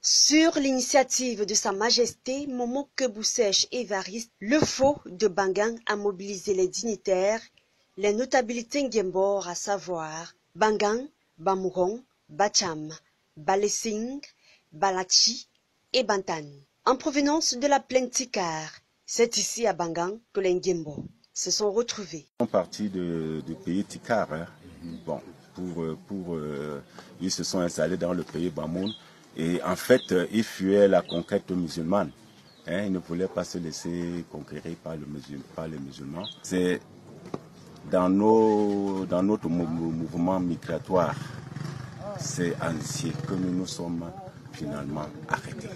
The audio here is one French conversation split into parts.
Sur l'initiative de Sa Majesté Momo Keboussèche Évariste, le Faux de Bangang a mobilisé les dignitaires, les notabilités Nguembor, à savoir Bangang, Bamouron, Bacham, Balesing, Balachi et Bantan. En provenance de la plaine Tikar, c'est ici à Bangang que les Nguembor se sont retrouvés. Ils sont partis du pays Tikar. Bon, ils se sont installés dans le pays Bamoun. Et en fait, ils fuyaient la conquête musulmane. Ils ne voulaient pas se laisser conquérir par les musulmans. C'est dans notre mouvement migratoire, c'est ainsi que nous nous sommes finalement arrêtés.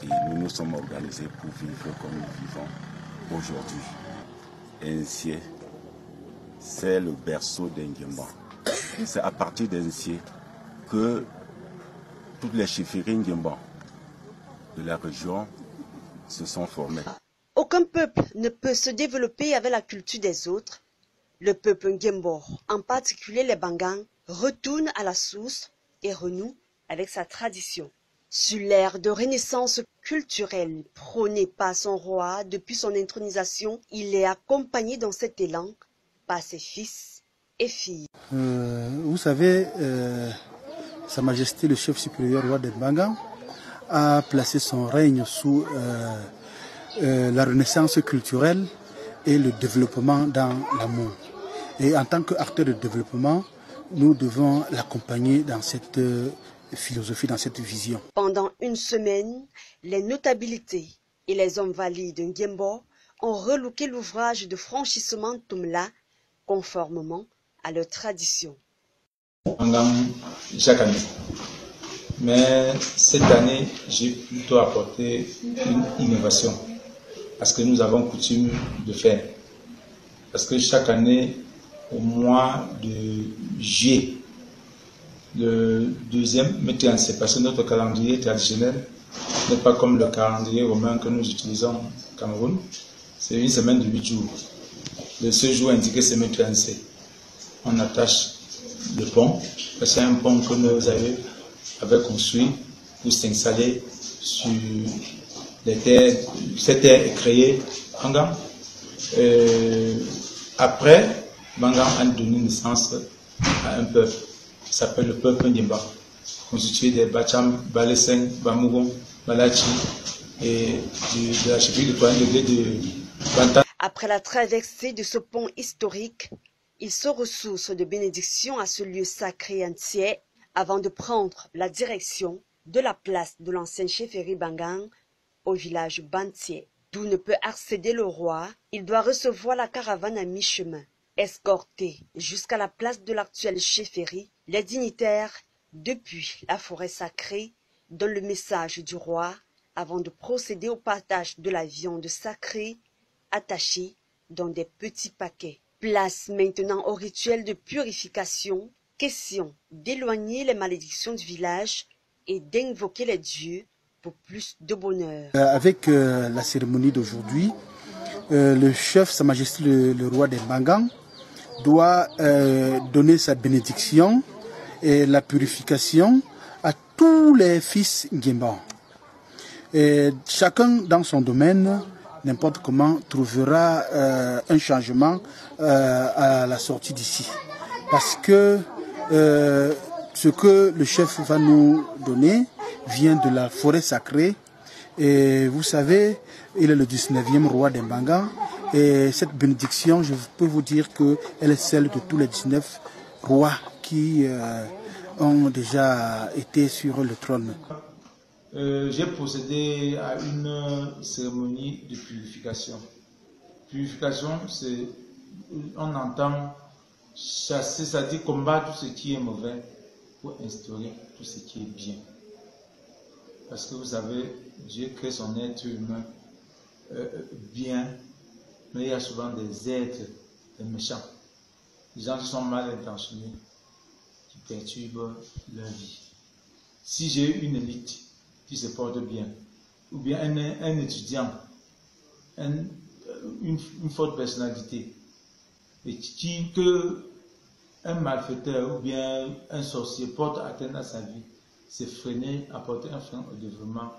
Et nous nous sommes organisés pour vivre comme nous vivons aujourd'hui. Ainsi, c'est le berceau d'Nguemba. C'est à partir d'Ainsié que toutes les chefferies Nguemba de la région se sont formées. Aucun peuple ne peut se développer avec la culture des autres. Le peuple Nguembor, en particulier les Bangang, retourne à la source et renoue avec sa tradition. Sur l'ère de renaissance culturelle prônée par son roi depuis son intronisation, il est accompagné dans cet élan par ses fils et filles. Vous savez, Sa Majesté le chef supérieur roi de Bangang a placé son règne sous la renaissance culturelle et le développement dans l'amour. Et en tant qu'acteur de développement, nous devons l'accompagner dans cette philosophie, dans cette vision. Pendant une semaine, les notabilités et les hommes valides Nguembor ont relooké l'ouvrage de franchissement Tumla conformément à leur tradition. Chaque année. Mais cette année, j'ai plutôt apporté une innovation à ce que nous avons coutume de faire. Parce que chaque année, au mois de juillet, le deuxième météancé, parce que notre calendrier traditionnel n'est pas comme le calendrier romain que nous utilisons au Cameroun. C'est une semaine de 8 jours. Le seul jour indiqué, c'est météancé. On attache le pont, parce que c'est un pont que nos aïeux avaient construit pour s'installer sur les terres. Cette terre est créée Bangang. Après, Bangang a donné naissance à un peuple qui s'appelle le peuple Nguemba, constitué des Bacham, Baleseng, Bamougon, Balachi et de la chefferie de 3 degrés de Bantan. Après la traversée de ce pont historique, il se ressource de bénédiction à ce lieu sacré entier avant de prendre la direction de la place de l'ancienne chefferie Bangang au village Bantier, d'où ne peut accéder le roi. Il doit recevoir la caravane à mi-chemin. Escortés jusqu'à la place de l'actuelle chefferie, les dignitaires, depuis la forêt sacrée, donnent le message du roi avant de procéder au partage de la viande sacrée attachée dans des petits paquets. Place maintenant au rituel de purification, question d'éloigner les malédictions du village et d'invoquer les dieux pour plus de bonheur. Avec la cérémonie d'aujourd'hui, le chef, Sa Majesté le roi des Bangang, doit donner sa bénédiction et la purification à tous les fils Nguemba. Chacun dans son domaine, n'importe comment, trouvera un changement à la sortie d'ici. Parce que ce que le chef va nous donner vient de la forêt sacrée. Et vous savez, il est le 19e roi des Bangang. Et cette bénédiction, je peux vous dire qu'elle est celle de tous les 19 rois qui ont déjà été sur le trône. J'ai procédé à une cérémonie de purification. Purification, c'est, on entend chasser, c'est-à-dire combattre tout ce qui est mauvais pour instaurer tout ce qui est bien. Parce que vous savez, Dieu crée son être humain bien, mais il y a souvent des êtres, des méchants, des gens qui sont mal intentionnés, qui perturbent leur vie. Si j'ai une élite qui se porte bien, ou bien un étudiant, une forte personnalité, et que un malfaiteur ou bien un sorcier porte atteinte à sa vie, c'est freiner, apporter un frein au développement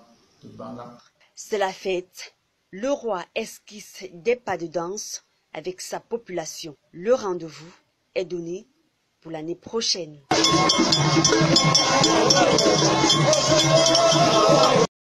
de Banga. C'est la fête. Le roi esquisse des pas de danse avec sa population. Le rendez-vous est donné pour l'année prochaine.